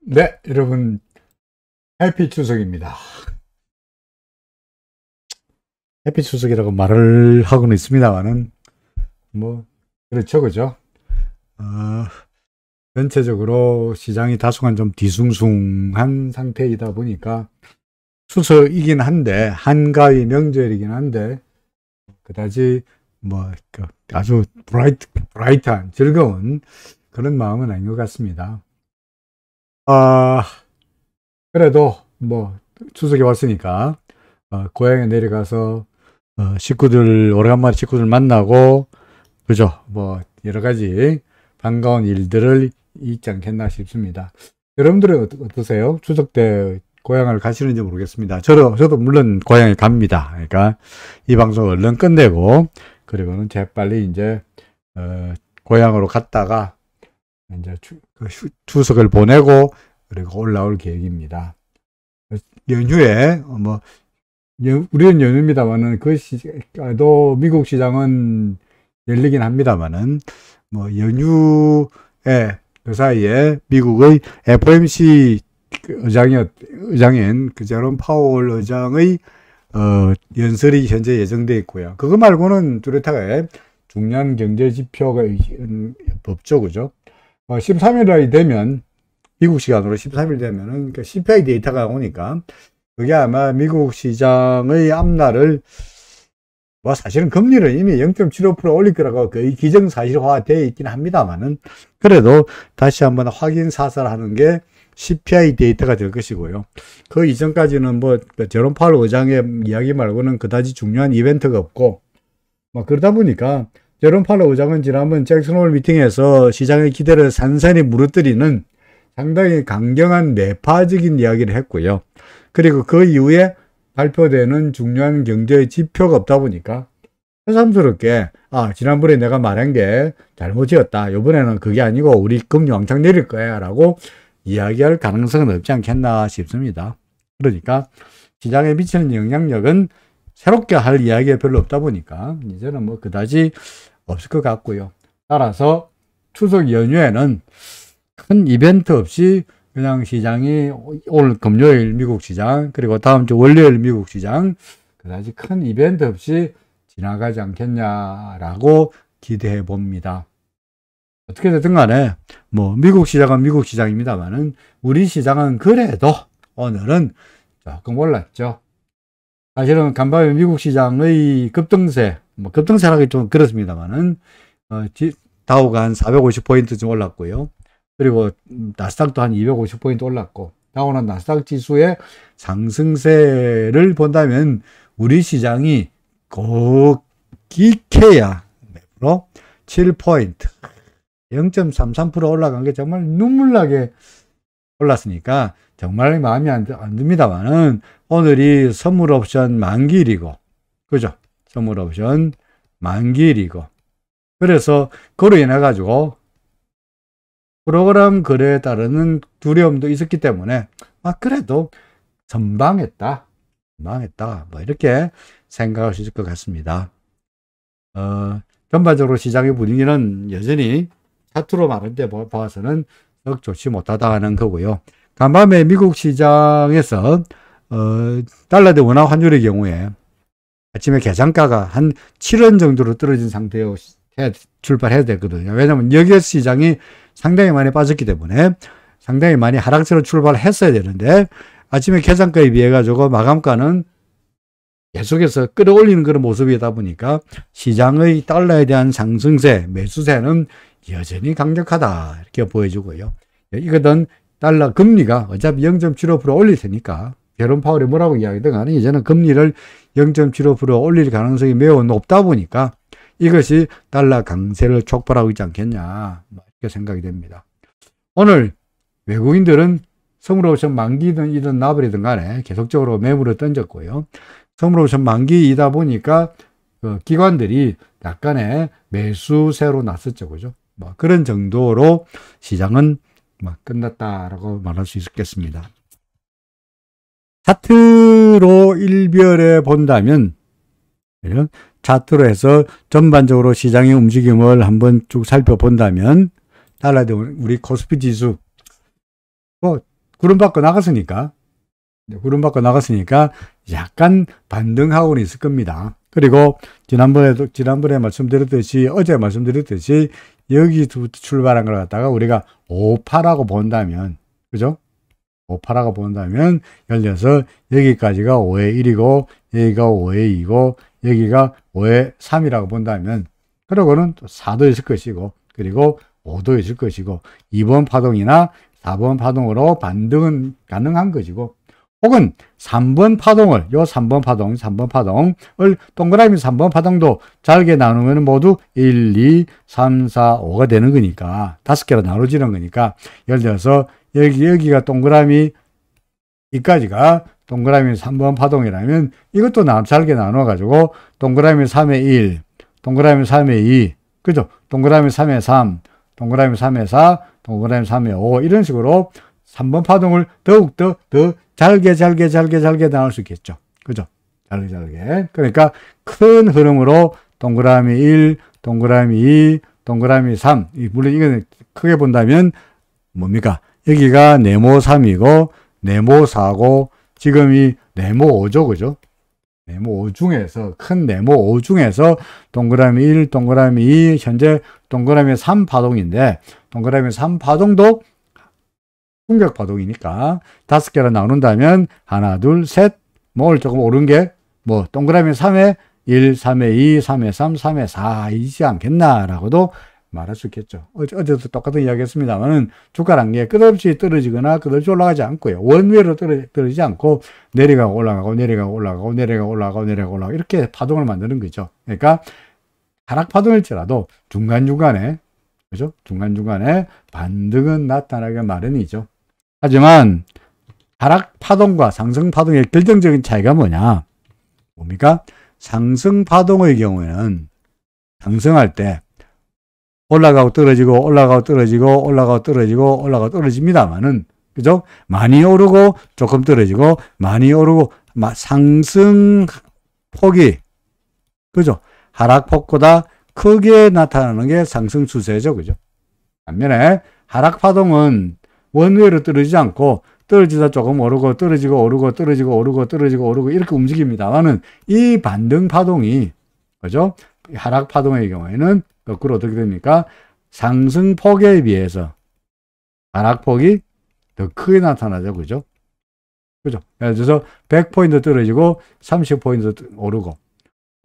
네, 여러분, 해피 추석입니다. 해피 추석이라고 말을 하고는 있습니다만은, 그렇죠, 그죠? 어, 전체적으로 시장이 다소간 좀 뒤숭숭한 상태이다 보니까, 추석이긴 한데, 한가위 명절이긴 한데, 그다지, 아주 브라이트한, 즐거운 그런 마음은 아닌 것 같습니다. 아, 그래도, 추석이 왔으니까, 고향에 내려가서 오래간만에 식구들 만나고, 그죠? 여러 가지 반가운 일들을 있지 않겠나 싶습니다. 여러분들은 어떠세요? 추석 때 고향을 가시는지 모르겠습니다. 저도 물론 고향에 갑니다. 그러니까 이 방송 얼른 끝내고, 그리고는 재빨리 이제, 고향으로 갔다가, 이제 추석을 보내고, 그리고 올라올 계획입니다. 연휴에, 우리는 연휴입니다만은, 또 미국 시장은 열리긴 합니다만은, 연휴에, 그 사이에 미국의 FOMC 의장인 제롬 파월 의장의, 연설이 현재 예정되어 있고요. 그거 말고는 뚜렷하게 중요한 경제 지표가 없죠, 그죠? 13일이 되면, 미국 시간으로 13일 되면은, CPI 데이터가 오니까, 그게 아마 미국 시장의 앞날을, 사실은 금리를 이미 0.75% 올릴 거라고 거의 기정사실화 되어 있긴 합니다만은, 그래도 다시 한번 확인 사살하는 게 CPI 데이터가 될 것이고요. 그 이전까지는 제롬 파월 의장의 이야기 말고는 그다지 중요한 이벤트가 없고, 그러다 보니까, 제롬 파월 의장은 지난번 잭슨홀 미팅에서 시장의 기대를 산산히 무너뜨리는 상당히 강경한 매파적인 이야기를 했고요. 그리고 그 이후에 발표되는 중요한 경제 지표가 없다 보니까 새삼스럽게 지난번에 내가 말한 게 잘못이었다. 이번에는 그게 아니고 우리 금리 왕창 내릴 거야 라고 이야기할 가능성은 없지 않겠나 싶습니다. 그러니까 시장에 미치는 영향력은 새롭게 할 이야기가 별로 없다 보니까 이제는 그다지 없을 것 같고요. 따라서 추석 연휴에는 큰 이벤트 없이 그냥 시장이 오늘 금요일 미국 시장, 그리고 다음 주 월요일 미국 시장, 그다지 큰 이벤트 없이 지나가지 않겠냐라고 기대해 봅니다. 어떻게 됐든 간에, 미국 시장은 미국 시장입니다만은, 우리 시장은 그래도 오늘은 조금 올랐죠. 사실은 간밤에 미국 시장의 급등세라기 좀 그렇습니다만은, 다우가 한 450포인트 좀 올랐고요. 그리고 나스닥도 한 250포인트 올랐고, 다우는 나스닥 지수의 상승세를 본다면 우리 시장이 기캐야 7포인트 0.33% 올라간 게 정말 눈물나게 올랐으니까 정말 마음이 안 듭니다만은, 오늘이 선물 옵션 만기일이고, 그죠? 선물 옵션 만기일이고, 그래서 그로 인해 가지고 프로그램 거래에 따르는 두려움도 있었기 때문에 그래도 전방했다 이렇게 생각할 수 있을 것 같습니다. 전반적으로 시장의 분위기는 여전히 차트로 말할 때 봐서는 썩 좋지 못하다는 거고요. 간밤에 미국 시장에서 달러 대 원화 환율의 경우에 아침에 계산가가 한 7원 정도로 떨어진 상태에 출발해야 되거든요. 왜냐하면 여기에 시장이 상당히 많이 빠졌기 때문에 상당히 많이 하락세로 출발했어야 되는데, 아침에 계산가에 비해 가지고 마감가는 계속해서 끌어올리는 그런 모습이다 보니까 시장의 달러에 대한 상승세, 매수세는 여전히 강력하다 이렇게 보여주고요. 이거는 달러 금리가 어차피 0.75% 올릴 테니까, 제롬 파월이 뭐라고 이야기든 간에 이제는 금리를 0.75% 올릴 가능성이 매우 높다 보니까 이것이 달러 강세를 촉발하고 있지 않겠냐 이렇게 생각이 됩니다. 오늘 외국인들은 선물옵션 만기든 나버리든 간에 계속적으로 매물을 던졌고요. 선물옵션 만기이다 보니까 기관들이 약간의 매수세로 났었죠, 그죠? 그런 정도로 시장은 끝났다라고 말할 수 있겠습니다. 차트로 일별해 본다면, 차트로 해서 전반적으로 시장의 움직임을 한번 쭉 살펴본다면, 달러 대 우리 코스피 지수 구름 밖으로 나갔으니까, 약간 반등하고는 있을 겁니다. 그리고 지난번에 말씀드렸듯이, 어제 말씀드렸듯이, 여기부터 출발한 걸 갖다가 우리가 5파라고 본다면, 그죠? 5파라고 본다면, 예를 들어서 여기까지가 5의 1이고, 여기가 5의 2고, 여기가 5의 3이라고 본다면, 그러고는 또 4도 있을 것이고, 그리고 5도 있을 것이고, 2번 파동이나 4번 파동으로 반등은 가능한 것이고, 혹은 3번 파동을, 3번 파동을 동그라미 3번 파동도 잘게 나누면 모두 1, 2, 3, 4, 5가 되는 거니까, 5개로 나눠지는 거니까, 예를 들어서 여기가 동그라미, 이까지가 동그라미 3번 파동이라면 이것도 잘게 나눠가지고 동그라미 3의 1, 동그라미 3의 2, 그죠? 동그라미 3의 3, 동그라미 3의 4, 동그라미 3의 5 이런 식으로 3번 파동을 더욱더 더 잘게 나눌 수 있겠죠. 그죠? 잘게. 그러니까 큰 흐름으로 동그라미 1, 동그라미 2, 동그라미 3. 물론 이거는 크게 본다면 뭡니까? 여기가 네모 3이고 네모 4고 지금 이 네모 5죠. 그죠? 네모 5 중에서 큰 네모 5 중에서 동그라미 1, 동그라미 2, 현재 동그라미 3 파동인데 동그라미 3 파동도 충격 파동이니까 5개로 나눈다면 하나, 둘, 셋, 오늘 조금 오른 게 동그라미 3에 1, 3에 2, 3에 3, 3에 4이지 않겠나라고도 말할 수 있겠죠. 어제도 똑같은 이야기 했습니다만은 주가란 게 끝없이 떨어지거나 끝없이 올라가지 않고요. 원위로 떨어지지 않고 내려가고 올라가고 이렇게 파동을 만드는 거죠. 그러니까 하락 파동일지라도 중간중간에, 그죠? 중간중간에 반등은 나타나기 마련이죠. 하지만 하락 파동과 상승 파동의 결정적인 차이가 뭡니까? 상승 파동의 경우에는 상승할 때 올라가고 떨어집니다만은, 그죠? 많이 오르고 조금 떨어지고 많이 오르고 상승 폭이, 그죠? 하락폭보다 크게 나타나는 게 상승 추세죠. 그죠? 반면에 하락 파동은 원위로 떨어지지 않고 떨어지다 조금 오르고 떨어지고 이렇게 움직입니다만은 이 반등 파동이, 그죠? 하락 파동의 경우에는 거꾸로 어떻게 됩니까? 상승폭에 비해서 하락폭이 더 크게 나타나죠. 그죠? 그죠? 예를 들어서 100포인트 떨어지고 30포인트 오르고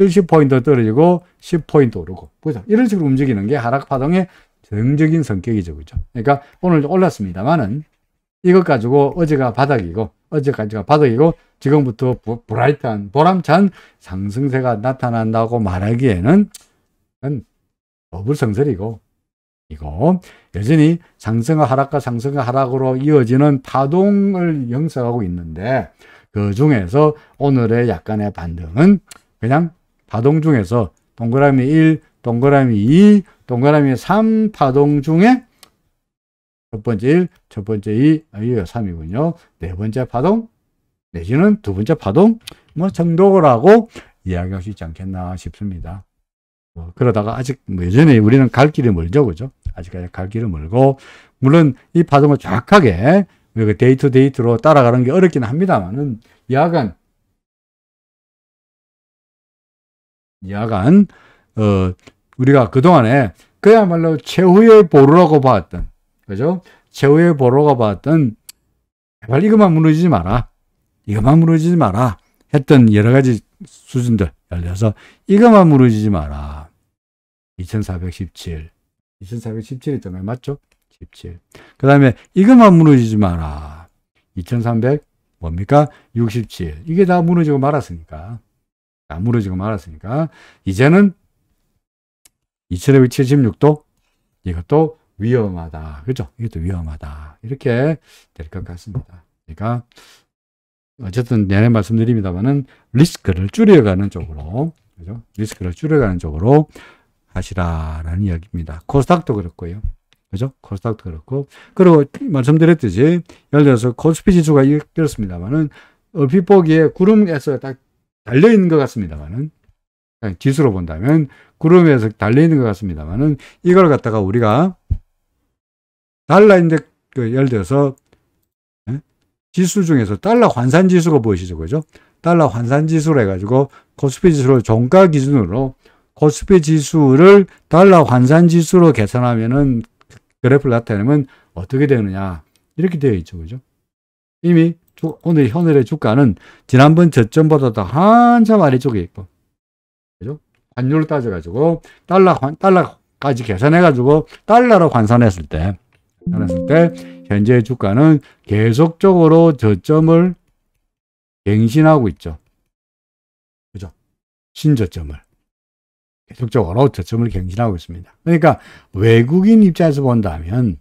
70포인트 떨어지고 10포인트 오르고, 그죠? 이런 식으로 움직이는 게 하락 파동의 정적인 성격이죠. 그죠? 그러니까 오늘 올랐습니다만은 이것 가지고 어제까지가 바닥이고 지금부터 브라이트한 보람찬 상승세가 나타난다고 말하기에는 어불성설이고, 이거 여전히 상승과 하락으로 이어지는 파동을 형성하고 있는데, 그 중에서 오늘의 약간의 반등은 그냥 파동 중에서 동그라미 1, 동그라미 2, 동그라미 3 파동 중에 첫 번째 1, 첫 번째 2, 여기가 3이군요. 네 번째 파동 내지는 두 번째 파동 정도라고 이야기할 수 있지 않겠나 싶습니다. 그러다가 아직 여전히 우리는 갈 길이 멀죠. 그죠? 아직까지 갈 길이 멀고, 물론 이 파동을 정확하게 우리가 데이트 데이트로 따라가는 게 어렵긴 합니다만은 야간 우리가 그동안에 그야말로 최후의 보루라고 봤던, 그죠? 최후의 보루가 봤던, 제발 이것만 무너지지 마라 했던 여러 가지 수준들, 예를 들어서 이것만 무너지지 마라. 2417이 좀 맞죠? 17. 그 다음에 이것만 무너지지 마라. 2300 뭡니까? 67. 이게 다 무너지고 말았으니까. 이제는 2576도 이것도 위험하다. 그죠? 이것도 위험하다. 이렇게 될 것 같습니다. 그러니까 어쨌든 내내 말씀드립니다만은 리스크를 줄여가는 쪽으로, 그죠? 리스크를 줄여가는 쪽으로 하시라라는 이야기입니다. 코스닥도 그렇고요. 그죠? 코스닥도 그렇고. 그리고 말씀드렸듯이 예를 들어서 코스피 지수가 이렇습니다만은 얼핏 보기에 구름에서 딱 달려있는 것 같습니다만은, 지수로 본다면 구름에서 달려있는 것 같습니다만은, 이걸 갖다가 우리가 달라있는데 예를 들어서 지수 중에서 달러 환산 지수가 보이시죠? 그죠? 달러 환산 지수로 해가지고 코스피 지수를 종가 기준으로 코스피 지수를 달러 환산 지수로 계산하면은 그래프를 나타내면 어떻게 되느냐. 이렇게 되어 있죠. 그죠? 이미 오늘 현일의 주가는 지난번 저점보다 더 한참 아래쪽에 있고, 그죠? 환율을 따져가지고 달러까지 계산해가지고 달러로 환산했을 때 현재의 주가는 계속적으로 저점을 갱신하고 있죠. 그죠? 신저점을. 계속적으로 저점을 갱신하고 있습니다. 그러니까 외국인 입장에서 본다면,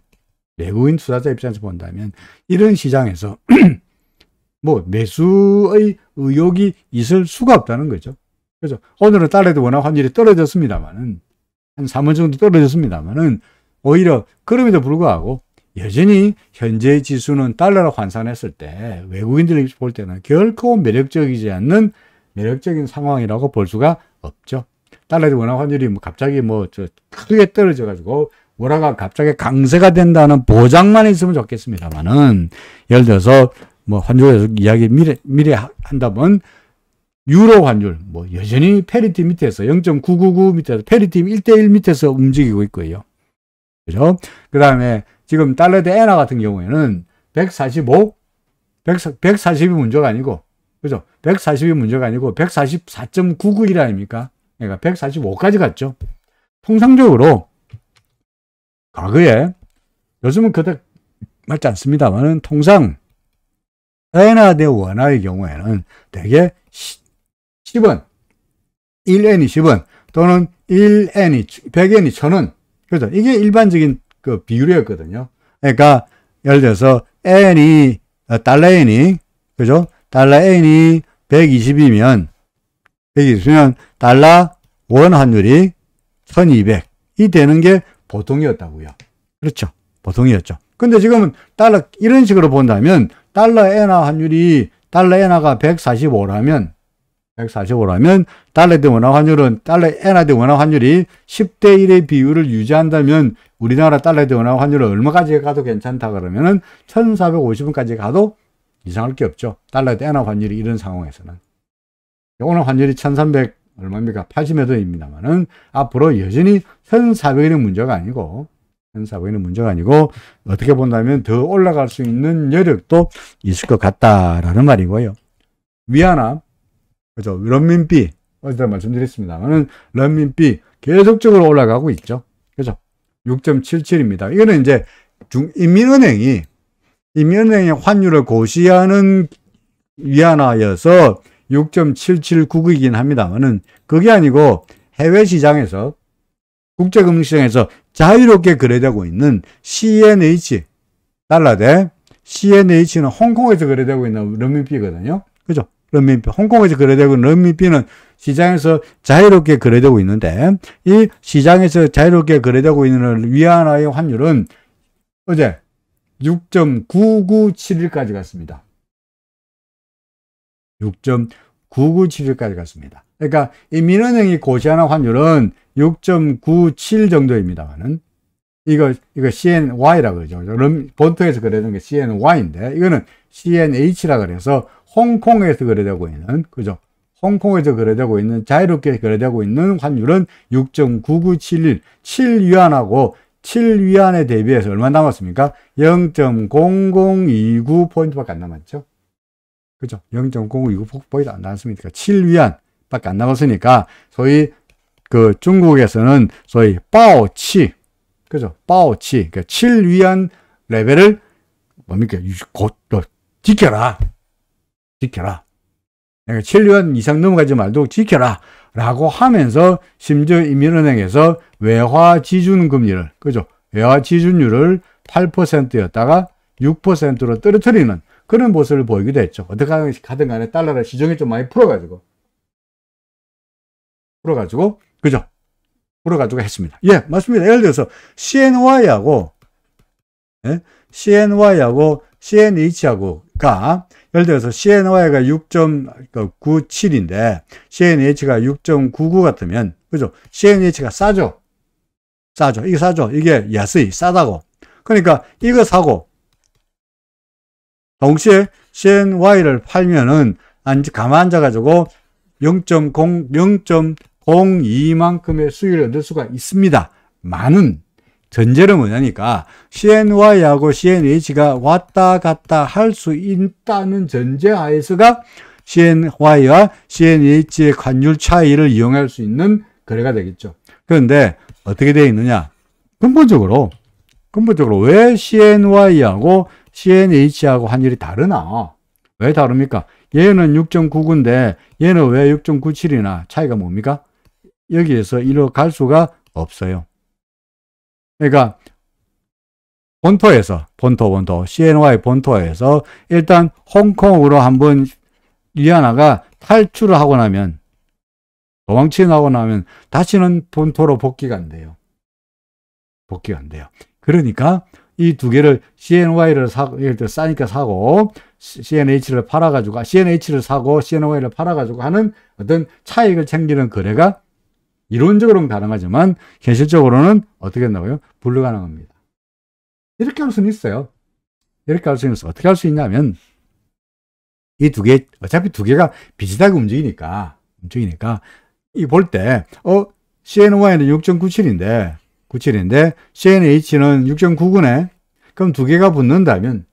외국인 투자자 입장에서 본다면, 이런 시장에서 뭐 매수의 의욕이 있을 수가 없다는 거죠. 그죠? 오늘은 달러도 워낙 환율이 떨어졌습니다만은, 한 3원 정도 떨어졌습니다만은, 오히려 그럼에도 불구하고 여전히 현재의 지수는 달러로 환산했을 때 외국인들이 볼 때는 결코 매력적이지 않는 매력적인 상황이라고 볼 수가 없죠. 달러도 워낙 환율이 갑자기 크게 떨어져가지고 원화가 갑자기 강세가 된다는 보장만 있으면 좋겠습니다만은, 예를 들어서 환율에서 이야기 미래 한다면 유로 환율 여전히 페리티 밑에서 0.999 밑에서 페리티 1대1 밑에서 움직이고 있고요. 그죠? 그 다음에 지금 달러 대 엔화 같은 경우에는 140이 문제가 아니고, 그죠? 140이 문제가 아니고 144.991 아닙니까? 그러니까 145까지 갔죠. 통상적으로 과거에, 요즘은 그닥 맞지 않습니다만은 통상 엔화 대 원화의 경우에는 대개 10원, 1엔이 10원 또는 1엔이 100엔이 1000원. 그죠? 이게 일반적인 그 비율이었거든요. 그러니까 예를 들어서 달러 엔이, 그죠? 달러 엔이 120이면 달러 원 환율이 1200이 되는 게 보통이었다고요. 그렇죠. 보통이었죠. 근데 지금은 이런 식으로 본다면 달러 엔화 달러 엔화가 145라면 달러 대 원화 환율은 달러 엔화 대 원화 환율이 10대 1의 비율을 유지한다면 우리나라 달러 대 원화 환율은 얼마까지 가도 괜찮다 그러면은 1450원까지 가도 이상할 게 없죠. 달러 대 엔화 환율이 이런 상황에서는. 오늘 환율이 1300 얼마입니까? 80몇 원입니다만은 앞으로 여전히 1400원의 문제가 아니고 어떻게 본다면 더 올라갈 수 있는 여력도 있을 것 같다라는 말이고요. 위안화, 그죠? 런민비, 어제도 말씀드렸습니다만은 런민비 계속적으로 올라가고 있죠. 그죠? 6.77입니다. 이거는 이제 인민은행이 환율을 고시하는 위안화여서 6.7799이긴 합니다만은 그게 아니고 해외 시장에서, 국제금융시장에서 자유롭게 거래되고 있는 CNH, 달러 대 CNH는 홍콩에서 거래되고 있는 런민비거든요. 그죠? 런민비, 홍콩에서 거래되고 있는 런민비는 시장에서 자유롭게 거래되고 있는데, 이 시장에서 자유롭게 거래되고 있는 위안화의 환율은 어제 6.9971까지 갔습니다. 6.9971까지 갔습니다. 그러니까 이 민은행이 고시하는 환율은 6.97 정도입니다만은 이거 CNY라고 그러죠. 본토에서 거래되는 게 CNY인데 이거는 CNH라 그래서 홍콩에서 거래되고 있는, 그죠? 홍콩에서 거래되고 있는, 자유롭게 거래되고 있는 환율은 6.9971, 7위안하고 7위안에 대비해서 얼마 남았습니까? 0.0029포인트밖에 안 남았죠. 그죠? 0.0029포인트 안 남았습니까? 7위안밖에 안 남았으니까 소위 그 중국에서는 소위 빠오치, 그죠? 빠오치, 그러니까 7위안 레벨을 뭡니까? 지켜라. 그러니까 7위안 이상 넘어가지 말도록 지켜라. 라고 하면서 심지어 인민은행에서 외화 지준 금리를, 그죠? 외화 지준율을 8%였다가 6%로 떨어뜨리는 그런 모습을 보이기도 했죠. 어떻게 하든 간에 달러를 시중에 좀 많이 풀어가지고, 그죠? 풀어가지고 했습니다. 예, 맞습니다. 예를 들어서 CNY하고 CNH하고가, 예를 들어서 CNY가 6.97인데 CNH가 6.99 같으면, 그죠? CNH가 싸죠. 이게 싸죠. 이게 싸다고. 그러니까 이거 사고 동시에 CNY를 팔면은 가만 앉아가지고 0.02만큼의 수익을 얻을 수가 있습니다. 많은 전제는 뭐냐니까 CNY하고 CNH가 왔다 갔다 할 수 있다는 전제하에서가 CNY와 CNH의 환율 차이를 이용할 수 있는 거래가 되겠죠. 그런데 어떻게 되어 있느냐? 근본적으로 왜 CNY하고 CNH하고 환율이 다르나? 왜 다릅니까? 얘는 6.99인데 얘는 왜 6.97이나 차이가 뭡니까? 여기에서 이로 갈 수가 없어요. 그러니까 본토 CNY 본토에서 일단 홍콩으로 한번 위안화가 탈출을 하고 나면 도망치고 나면 다시는 본토로 복귀가 안 돼요. 그러니까 이 두 개를 CNY를 사고, 예를 들어 싸니까 사고 CNH를 팔아가지고 CNH를 사고 CNY를 팔아가지고 하는 어떤 차익을 챙기는 거래가 이론적으로는 가능하지만 현실적으로는 어떻게 한다고요? 불가능합니다. 이렇게 할 수는 있어요. 어떻게 할 수 있냐면 이 두 개, 어차피 두 개가 비슷하게 움직이니까 이 볼 때 CNY는 6.97인데 CNH는 6.99네. 그럼 두 개가 붙는다면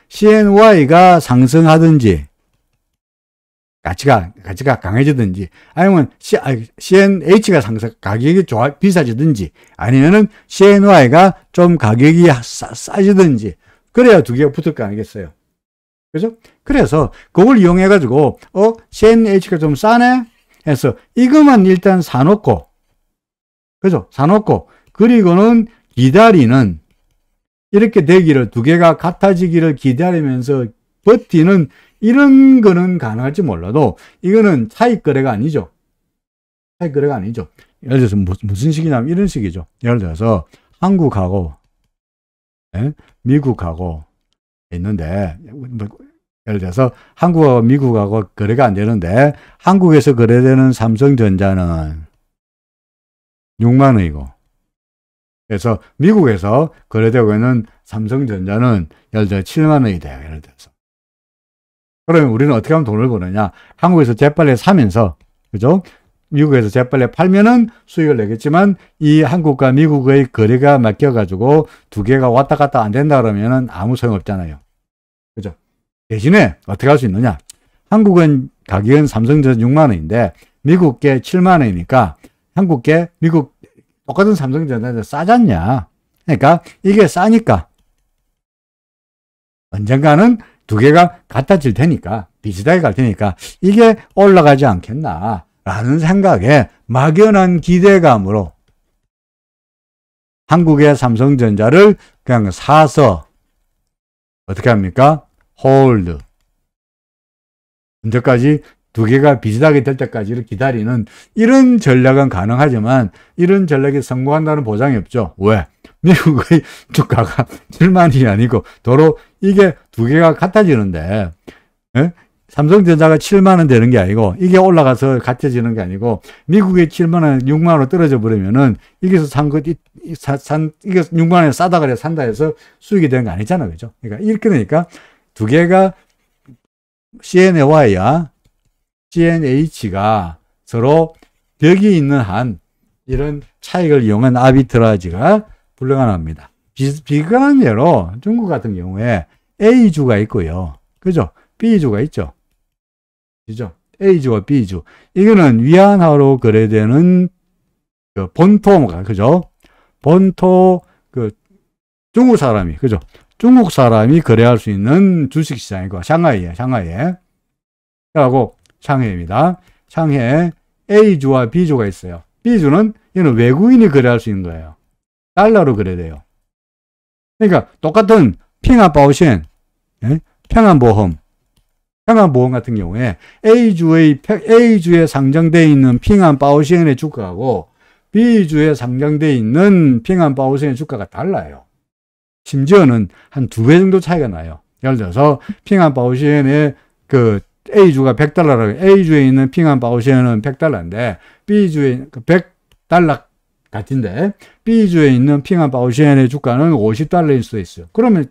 CNY가 상승하든지 가치가 강해지든지 아니면 CNH가 가격이 비싸지든지 아니면은 CNY가 좀 가격이 싸지든지 그래야 두 개가 붙을 거 아니겠어요. 그죠? 그래서 그걸 이용해 가지고 CNH가 좀 싸네 해서 이것만 일단 사놓고 그죠? 그리고는 기다리는 이렇게 되기를 두 개가 같아지기를 기다리면서 버티는 이런 거는 가능할지 몰라도 이거는 차익 거래가 아니죠. 예를 들어서 무슨 식이냐면 이런 식이죠. 예를 들어서 한국하고 미국하고 있는데 예를 들어서 한국하고 미국하고 거래가 안 되는데 한국에서 거래되는 삼성전자는 6만 원이고 그래서 미국에서 거래되고 있는 삼성전자는 예를 들어 7만 원이 돼요. 예를 들어서. 그러면 우리는 어떻게 하면 돈을 버느냐? 한국에서 재빨리 사면서, 그죠? 미국에서 재빨리 팔면은 수익을 내겠지만 이 한국과 미국의 거래가 맡겨가지고 두 개가 왔다 갔다 안 된다 그러면은 아무 소용 없잖아요. 그죠? 대신에 어떻게 할 수 있느냐? 한국은 가격은 삼성전자 6만 원인데 미국께 7만 원이니까 한국께 미국 똑같은 삼성전자인데 싸잖냐? 그러니까 이게 싸니까 언젠가는 두 개가 같아질 테니까 비슷하게 갈 테니까 이게 올라가지 않겠나 라는 생각에 막연한 기대감으로 한국의 삼성전자를 그냥 사서 어떻게 합니까? 홀드. 언제까지? 두 개가 비슷하게 될 때까지를 기다리는 이런 전략은 가능하지만 이런 전략이 성공한다는 보장이 없죠. 왜? 미국의 주가가 7만이 아니고 도로 이게 두 개가 같아지는데 삼성전자가 7만 원 되는 게 아니고 이게 올라가서 같아지는 게 아니고 미국의 7만 원, 6만 원으로 떨어져 버리면은 이게서 이게 6만 원에 싸다 그래 산다 해서 수익이 되는 거 아니잖아요. 그죠? 그러니까 이렇게 되니까 두 개가 CNY와 CNH가 서로 벽이 있는 한 이런 차익을 이용한 아비트라지가 불가능합니다. 비슷한 예로 중국 같은 경우에 A주가 있고요. 그죠? B주가 있죠. 그죠? A주와 B주. 이거는 위안화로 거래되는 그 본토가, 그죠? 본토, 중국 사람이, 그죠? 중국 사람이 거래할 수 있는 주식 시장이고, 샹하이에. 그리고 상해입니다. 상해에 A주와 B주가 있어요. B주는 이거는 외국인이 거래할 수 있는 거예요. 달러로 거래돼요. 그러니까 똑같은 핑하바오셴, 평안보험 같은 경우에 A주에 상장되어 있는 핑하바오셴의 주가하고 B주에 상장되어 있는 핑하바오셴의 주가가 달라요. 심지어는 한 2배 정도 차이가 나요. 예를 들어서 핑하바오셴의 A주가 100달러라고 A주에 있는 핑하바오셴은 100달러인데 B주에 100달러 같은데 B주에 있는 핑한 바오시엔의 주가는 $50일 수도 있어요. 그러면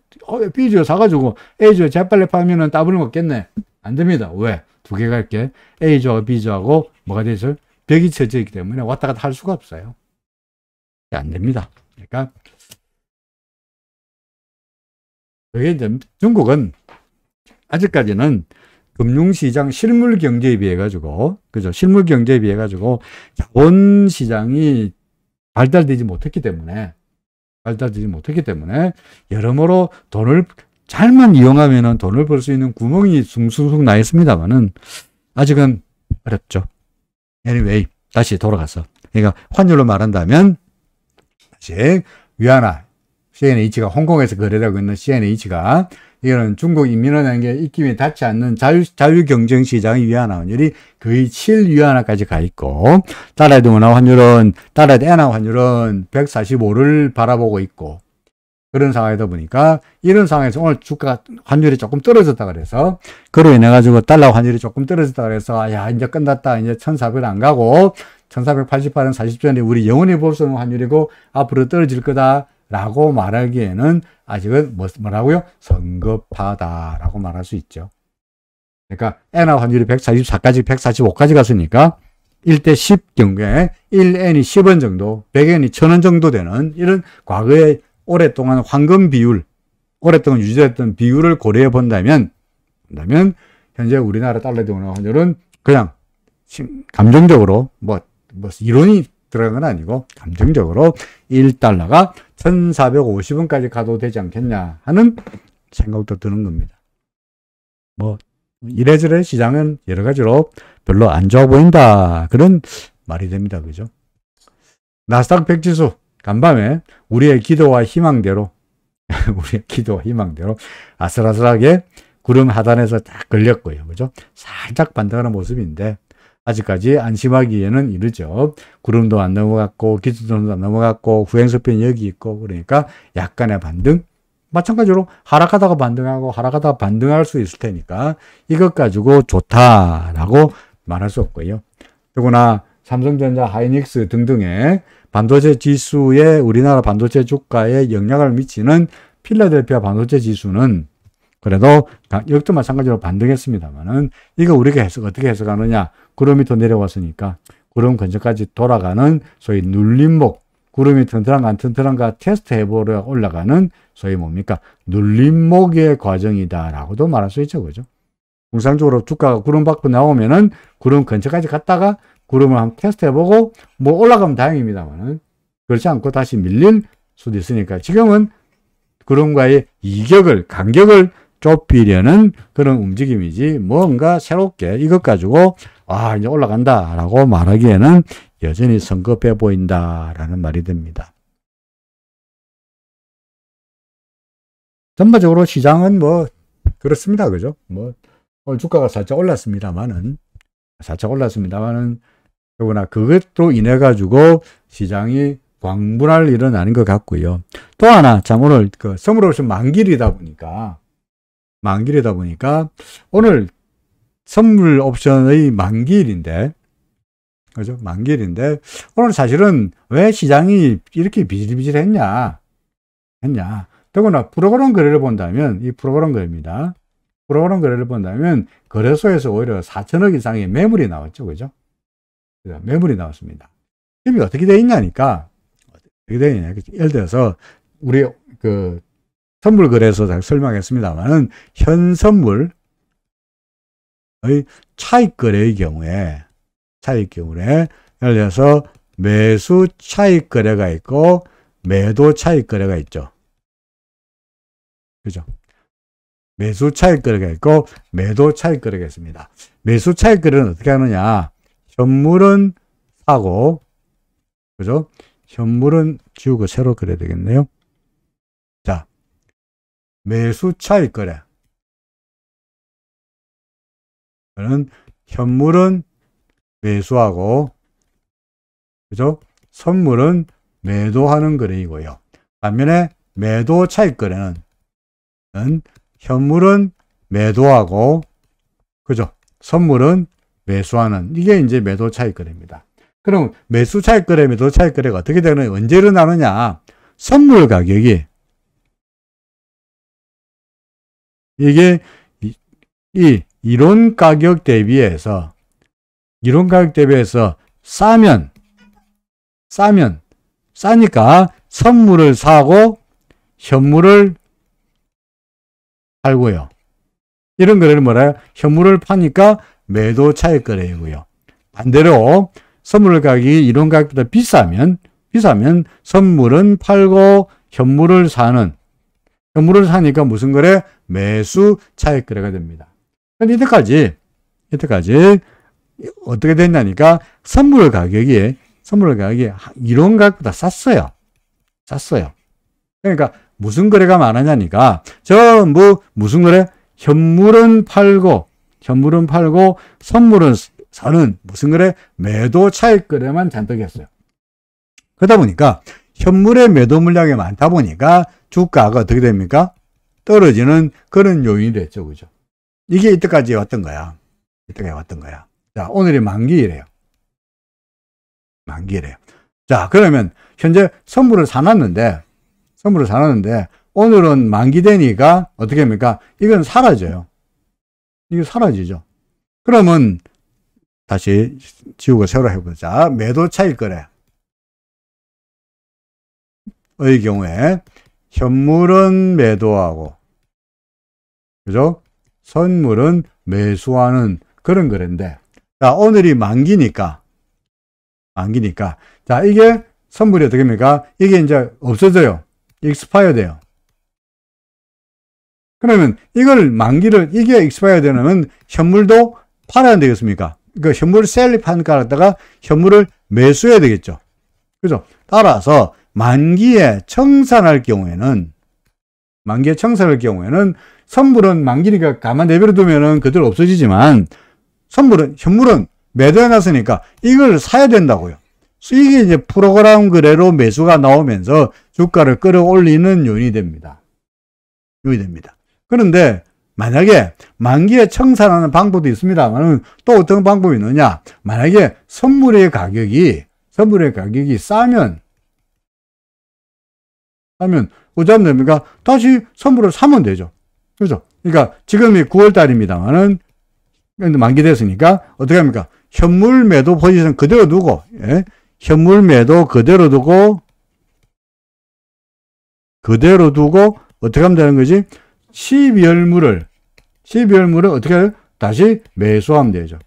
B주 사가지고 A주에 재빨리 팔면은 더블을 먹겠네. 안 됩니다. 왜? 두 개가 이렇게 A주하고 B주하고 뭐가 되죠? 벽이 쳐져 있기 때문에 왔다 갔다 할 수가 없어요. 안 됩니다. 그러니까 그게 이제 중국은 아직까지는 금융시장 실물 경제에 비해 가지고, 그죠? 실물 경제에 비해 가지고 자본 시장이 발달되지 못했기 때문에, 여러모로 돈을 잘만 이용하면은 돈을 벌 수 있는 구멍이 숭숭숭 나 있습니다만은 아직은 어렵죠. Anyway, 다시 돌아가서. 그러니까 환율로 말한다면, 다시 위안화, CNH가 홍콩에서 거래되고 있는 CNH가 이거는 중국 인민은행에 입김이 닿지 않는 자유경쟁시장의 위안화 환율이 거의 7위안화까지 가 있고, 달러의 동원화 환율은, 달러의 엔화 환율은 145를 바라보고 있고, 그런 상황이다 보니까, 이런 상황에서 오늘 주가 환율이 조금 떨어졌다 그래서, 그로 인해 가지고 달러 환율이 조금 떨어졌다 그래서, 야, 이제 끝났다. 이제 1400 안 가고, 1488은 40전에 우리 영원히 볼 수 없는 환율이고, 앞으로 떨어질 거다. 라고 말하기에는 아직은 뭐라고요? 성급하다라고 말할 수 있죠. 그러니까 엔화 환율이 144까지 145까지 갔으니까 1대 10 경우에 1엔이 10원 정도, 100엔이 1000원 정도 되는 이런 과거에 오랫동안 황금 비율, 오랫동안 유지됐던 비율을 고려해 본다면 현재 우리나라 달러에 대한 환율은 그냥 감정적으로 뭐 이론이 들어간 건 아니고 감정적으로 1달러가 1450원까지 가도 되지 않겠냐 하는 생각도 드는 겁니다. 뭐 이래저래 시장은 여러 가지로 별로 안 좋아 보인다 그런 말이 됩니다. 그죠? 나스닥 100 지수 간밤에 우리의 기도와 희망대로 아슬아슬하게 구름 하단에서 딱 걸렸고요. 그죠? 살짝 반등하는 모습인데 아직까지 안심하기에는 이르죠. 구름도 안 넘어갔고 기준선도 안 넘어갔고 후행서편이 여기 있고 그러니까 약간의 반등. 마찬가지로 하락하다가 반등하고 하락하다가 반등할 수 있을 테니까 이것 가지고 좋다라고 말할 수 없고요. 더구나 삼성전자, 하이닉스 등등의 반도체 지수에 우리나라 반도체 주가에 영향을 미치는 필라델피아 반도체 지수는 그래도 이것도 마찬가지로 반등했습니다만은 이거 우리가 어떻게 해석하느냐? 구름이 더 내려왔으니까 구름 근처까지 돌아가는 소위 눌림목, 구름이 튼튼한가 안 튼튼한가 테스트 해보려 올라가는 소위 뭡니까? 눌림목의 과정이다라고도 말할 수 있죠. 그죠? 통상적으로 주가가 구름 밖으로 나오면은 구름 근처까지 갔다가 구름을 한번 테스트 해보고 뭐 올라가면 다행입니다만은 그렇지 않고 다시 밀릴 수도 있으니까 지금은 구름과의 간격을 좁히려는 그런 움직임이지 뭔가 새롭게 이것 가지고 이제 올라간다라고 말하기에는 여전히 성급해 보인다라는 말이 됩니다. 전반적으로 시장은 뭐 그렇습니다. 그죠? 뭐 오늘 주가가 살짝 올랐습니다만은 더구나 그것도 인해 가지고 시장이 광분할 일은 아닌 것 같고요. 또 하나 참 오늘 그 선물 옵션 만기이다 보니까 오늘 선물 옵션의 만기일인데 그죠? 만기일인데 오늘 사실은 왜 시장이 이렇게 비질비질했냐 더구나 프로그램 거래를 본다면 이 프로그램 거래입니다. 프로그램 거래를 본다면 거래소에서 오히려 4천억 이상의 매물이 나왔죠. 그죠? 매물이 나왔습니다. 힘이 어떻게 돼 있냐니까 예를 들어서 우리 그 선물 거래소 설명했습니다만은 현 선물의 차익 거래의 경우에 예를 들어서 매수 차익 거래가 있고 매도 차익 거래가 있죠. 그죠? 매수 차익 거래가 있고 매도 차익 거래가 있습니다. 매수 차익 거래는 어떻게 하느냐? 현물은 사고, 그죠? 현물은 지우고 새로 그려야 되겠네요. 자, 매수 차익 거래. 저는 현물은 매수하고, 그죠? 선물은 매도하는 거래이고요. 반면에 매도 차익 거래는 현물은 매도하고, 그죠? 선물은 매수하는 이게 이제 매도 차익 거래입니다. 그럼 매수 차익 거래, 매도 차익 거래가 어떻게 되는, 언제 일어나느냐? 선물 가격이, 이게 이 이론 가격 대비해서 싸니까 선물을 사고 현물을 팔고요. 이런 거래를 뭐라요? 현물을 파니까 매도 차익 거래이고요. 반대로 선물 가격이 이론 가격보다 비싸면 선물은 팔고 현물을 사니까 무슨 거래? 매수 차익 거래가 됩니다. 근데 이때까지 어떻게 됐냐니까 선물 가격이 이론 가격보다 쌌어요. 그러니까 무슨 거래가 많았냐니까 전부 무슨 거래? 현물은 팔고 선물은 사는 무슨 거래? 매도 차익 거래만 잔뜩 했어요. 그러다 보니까 현물의 매도 물량이 많다 보니까 주가가 어떻게 됩니까? 떨어지는 그런 요인이 됐죠. 그죠? 이게 이때까지 왔던 거야. 자, 오늘이 만기이래요. 자, 그러면 현재 선물을 사놨는데 오늘은 만기되니까 어떻게 합니까? 이건 사라져요. 이게 사라지죠. 그러면 다시 지우고 새로 해보자. 매도 차익 거래의 경우에 현물은 매도하고, 그죠? 선물은 매수하는 그런 거래인데, 자, 오늘이 만기니까, 자, 이게 선물이 어떻게 합니까? 이게 이제 없어져요. 익스파이어 돼요. 그러면 이걸 이게 익스파이어 되면 현물도 팔아야 되겠습니까? 그 현물 셀립하는 거 갖다가 현물을 매수해야 되겠죠. 그죠? 따라서 만기에 청산할 경우에는 선물은 만기니까 가만 내버려 두면은 그대로 없어지지만 현물은 매도해 놨으니까 이걸 사야 된다고요. 이게 이제 프로그램 거래로 매수가 나오면서 주가를 끌어올리는 요인이 됩니다. 그런데 만약에 만기에 청산하는 방법도 있습니다만 또 어떤 방법이 있느냐? 만약에 선물의 가격이 싸면 어찌 하면 됩니까? 다시 선물을 사면 되죠. 그죠? 그러니까 지금이 9월 달입니다만은 만기됐으니까 어떻게 합니까? 현물 매도 포지션 그대로 두고, 현물 매도 그대로 두고 어떻게 하면 되는 거지? 12월물을 어떻게 해요? 다시 매수하면 되죠.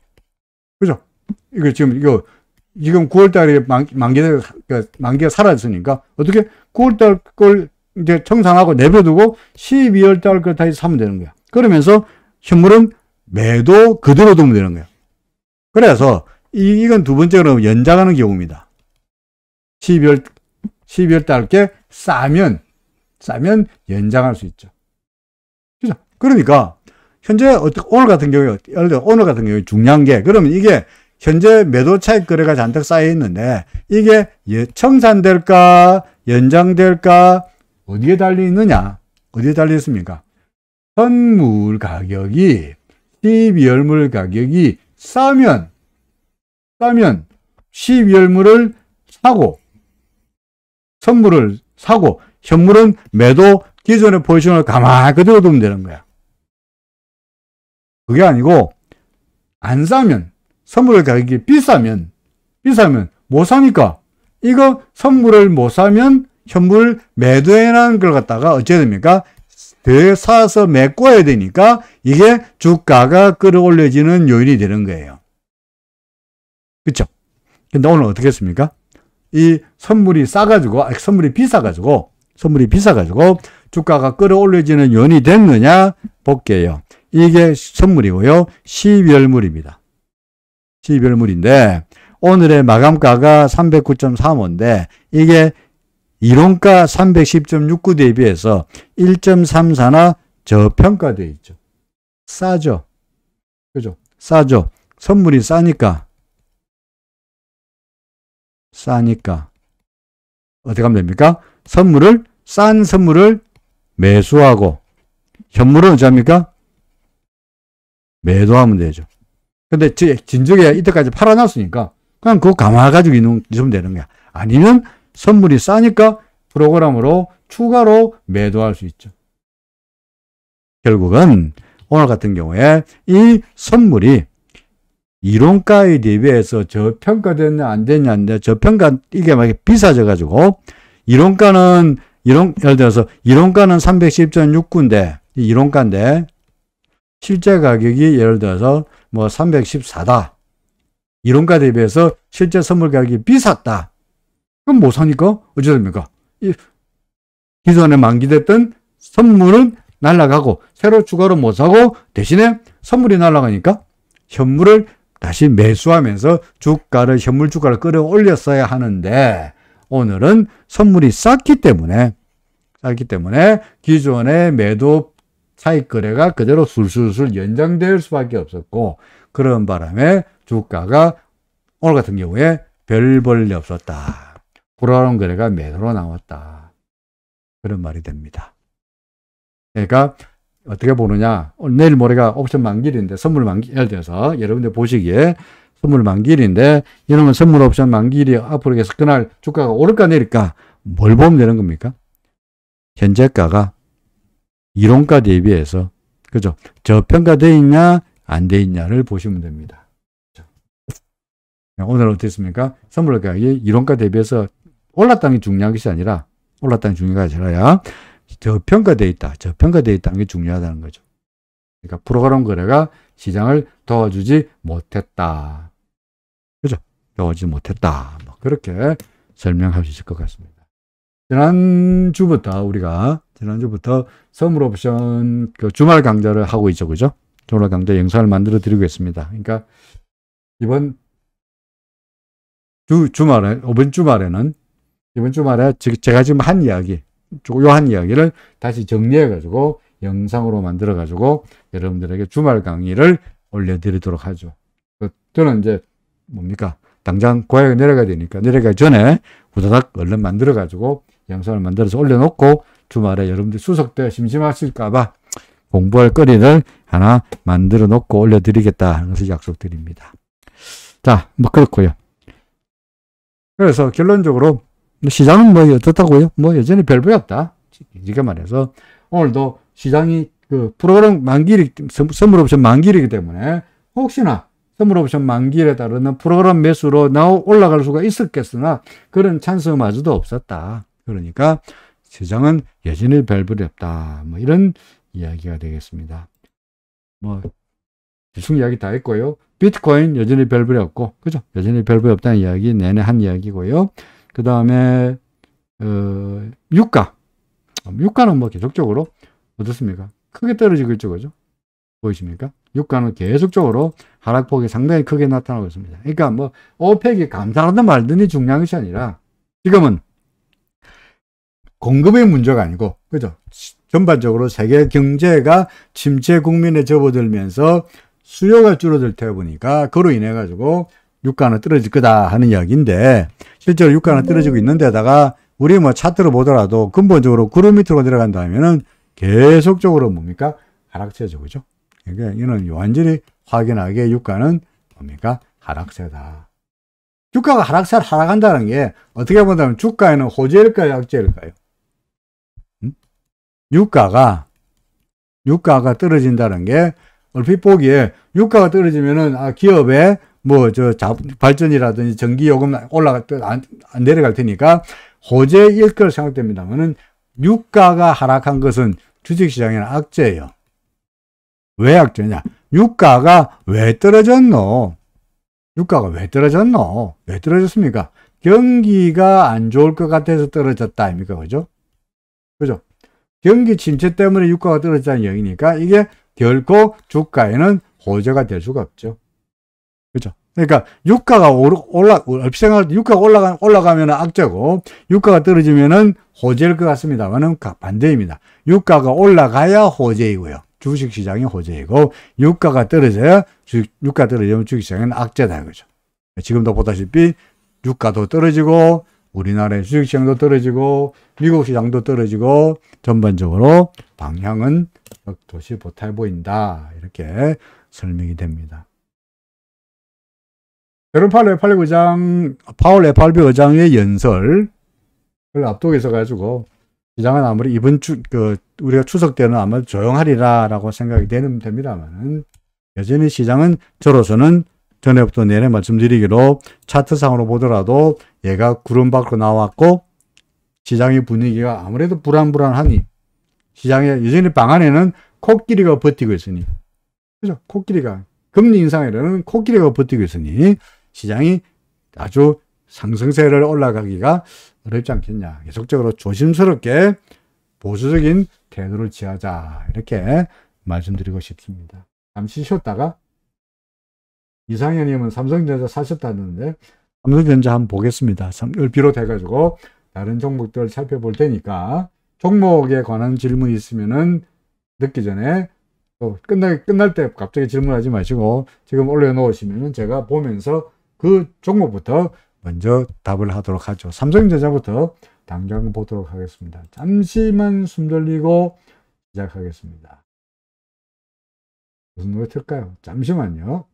그죠? 지금 9월 달에 만기가 사라졌으니까 어떻게 9월 달 걸 이제 청산하고 내버려두고 12월 달 걸 다시 사면 되는 거야. 그러면서 현물은 매도 그대로 두면 되는 거야. 그래서 이건 두 번째로 연장하는 경우입니다. 12월 달께 싸면 연장할 수 있죠. 그죠? 그러니까 현재 오늘 같은 경우에 중요한 게, 그러면 이게 현재 매도 차익 거래가 잔뜩 쌓여 있는데 이게 청산될까 연장될까 어디에 달려 있느냐? 어디에 달려 있습니까? 선물 가격이 12월물 가격이 싸면 12월물을 사고 선물을 사고 현물은 매도 기존의 포지션을 가만히 그대로 두면 되는 거야. 그게 아니고 안 사면, 선물 가격이 비싸면 못 사니까, 이거 선물을 못 사면 현물 매도해놓은 걸 갖다가 어찌해야 됩니까? 더 사서 메꿔야 되니까 이게 주가가 끌어올려지는 요인이 되는 거예요. 그쵸? 근데 오늘 어떻게 했습니까? 이 선물이 비싸가지고 주가가 끌어올려지는 요인이 됐느냐 볼게요. 이게 선물이고요. 12월물입니다. 12월물인데 오늘의 마감가가 309.35인데 이게 이론가 310.69 대비해서 1.34나 저평가되어 있죠. 싸죠. 그죠? 싸죠. 선물이 싸니까 어떻게 하면 됩니까? 싼 선물을 매수하고 현물은 어찌 합니까? 매도하면 되죠. 근데 진즉에 이때까지 팔아놨으니까 그냥 그거 감아가지고 있으면 되는 거야. 아니면 선물이 싸니까 프로그램으로 추가로 매도할 수 있죠. 결국은 오늘 같은 경우에 이 선물이 이론가에 대비해서 저평가됐냐 안 됐냐 안 돼. 저평가 이게 막 비싸져 가지고 이론가는 예를 들어서 이론가는 310.69인데 이론가인데 실제 가격이 예를 들어서 뭐 314다. 이론가 대비해서 실제 선물 가격이 비쌌다. 그럼 못 사니까 어찌 됩니까? 기존에 만기됐던 선물은 날아가고 새로 추가로 못 사고 대신에 선물이 날아가니까 현물을 다시 매수하면서 현물 주가를 끌어올렸어야 하는데 오늘은 선물이 쌌기 때문에 기존의 매도 차익 거래가 그대로 술술술 연장될 수밖에 없었고 그런 바람에 주가가 오늘 같은 경우에 별 볼 일 없었다. 불안한 거래가 매도로 나왔다. 그런 말이 됩니다. 그러니까 어떻게 보느냐. 내일 모레가 옵션 만기일인데 선물 만기 예를 들어서 여러분들 보시기에 선물 만기일인데 이러면 선물 옵션 만기일이 앞으로 계속 그날 주가가 오를까 내릴까 뭘 보면 되는 겁니까? 현재가가 이론가 대비해서 그죠? 저평가되어 있냐 안 돼 있냐를 보시면 됩니다. 오늘 어땠습니까? 선물 가격이 이론가 대비해서 올랐다는 게 중요한 것이 아니라 저평가되어 있다. 저평가되어 있다는 게 중요하다는 거죠. 그러니까 프로그램 거래가 시장을 도와주지 못했다. 그죠? 도와주지 못했다. 뭐 그렇게 설명할 수 있을 것 같습니다. 지난주부터 선물 옵션 그 주말 강좌를 하고 있죠. 그죠? 주말 강좌 영상을 만들어 드리고 있습니다. 그러니까 이번 주말에 제가 지금 한 이야기, 한 이야기를 다시 정리해가지고 영상으로 만들어가지고 여러분들에게 주말 강의를 올려드리도록 하죠. 저는 이제 당장 고향에 내려가야 되니까 내려가기 전에 후다닥 얼른 만들어가지고 영상을 만들어서 올려놓고 주말에 여러분들 수석 때 심심하실까봐 공부할 거리를 하나 만들어 놓고 올려드리겠다 하는 것을 약속드립니다. 자, 뭐 그렇고요. 그래서 결론적으로 시장은 뭐 어떻다고요? 뭐 여전히 별 볼 없다. 이렇게 말해서 오늘도 시장이 그 프로그램 선물 옵션 만기일이기 때문에 혹시나 선물 옵션 만기일에 따르는 프로그램 매수로 올라갈 수가 있었겠으나 그런 찬스마저도 없었다. 그러니까 시장은 여전히 별 볼이 없다. 뭐 이런 이야기가 되겠습니다. 뭐 대충 이야기 다 했고요. 비트코인 여전히 별 볼이 없고, 그죠? 여전히 별 볼이 없다는 이야기 내내 한 이야기고요. 그 다음에 유가는 뭐 계속적으로 어떻습니까? 크게 떨어지고 있죠, 그죠? 보이십니까? 유가는 계속적으로 하락폭이 상당히 크게 나타나고 있습니다. 그러니까 뭐 오펙이 감산하든 말든이 중요한 것이 아니라 지금은 공급의 문제가 아니고, 그죠? 전반적으로 세계 경제가 침체 국면에 접어들면서 수요가 줄어들 테 보니까 그로 인해 가지고 유가는 떨어질 거다 하는 이야기인데 실제로 유가는 떨어지고 있는데다가 우리 뭐 차트로 보더라도 근본적으로 구름 밑으로 내려간다 하면은 계속적으로 뭡니까? 하락세죠. 그죠? 그러니까 이는 완전히 확연하게 유가는 뭡니까? 하락세다. 주가가 하락한다는 게 어떻게 본다면 주가에는 호재일까요? 악재일까요? 유가가 떨어진다는 게 얼핏 보기에 유가가 떨어지면은 기업의 발전이라든지 전기 요금 안 내려갈 테니까 호재일 걸 생각됩니다만은 유가가 하락한 것은 주식시장에는 악재예요. 왜 악재냐? 유가가 왜 떨어졌습니까? 경기가 안 좋을 것 같아서 떨어졌다 아닙니까? 그죠? 경기 침체 때문에 유가가 떨어졌다는 얘기니까 이게 결코 주가에는 호재가 될 수가 없죠. 그죠? 그러니까 유가가 올라가면 악재고 유가가 떨어지면은 호재일 것 같습니다만은 반대입니다. 유가가 올라가야 호재이고요. 주식시장이 호재이고 유가가 떨어지면 주식시장은 악재다 이거죠. 지금도 보다시피 유가도 떨어지고 우리나라의 주식시장도 떨어지고 미국 시장도 떨어지고 전반적으로 방향은 도시 못해 보인다 이렇게 설명이 됩니다. 제롬 파월 FRB 의장의 연설을 앞두고 있어가지고 시장은 아무리 이번 우리가 추석 때는 아마 조용하리라라고 생각이 됩니다만은 여전히 시장은 저로서는 전에부터 내내 말씀드리기로 차트상으로 보더라도 얘가 구름 밖으로 나왔고 시장의 분위기가 아무래도 불안하니 시장의 여전히 방 안에는 코끼리가 버티고 있으니 그죠? 코끼리가 금리 인상이라는 코끼리가 버티고 있으니 시장이 아주 상승세를 올라가기가 어렵지 않겠냐. 계속적으로 조심스럽게 보수적인 태도를 취하자. 이렇게 말씀드리고 싶습니다. 잠시 쉬었다가 이상현님은 삼성전자 사셨다는데 삼성전자 한번 보겠습니다. 을 비롯해가지고 다른 종목들 살펴볼 테니까 종목에 관한 질문이 있으면은 늦기 전에 또 끝날 때 갑자기 질문하지 마시고 지금 올려놓으시면은 제가 보면서 그 종목부터 먼저 답을 하도록 하죠. 삼성전자부터 당장 보도록 하겠습니다. 잠시만 숨 돌리고 시작하겠습니다. 무슨 노래 틀까요? 잠시만요.